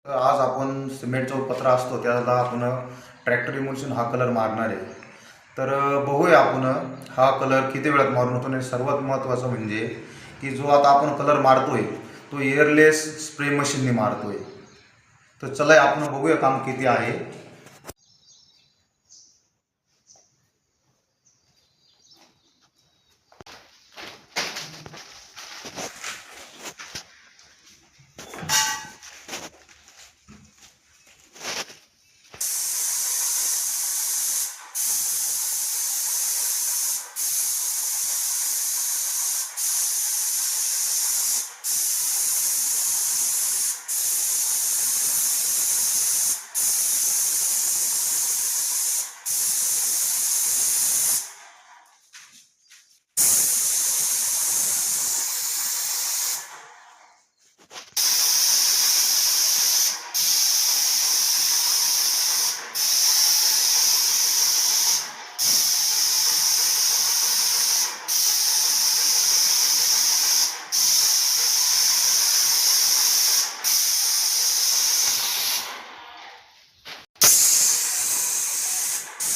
आज आपण सिमेंटचा पत्रा असतो त्याला आपण ट्रॅक्टर इमोल्शन हा कलर मारणार आहे. तर बघूया आपण हा कलर किती वेळात मारून होतो. आणि सर्वात महत्त्वाचं म्हणजे की जो आता आपण कलर मारतोय तो एअरलेस स्प्रे मशीनने मारतोय. तर चला आपण बघूया काम किती आहे.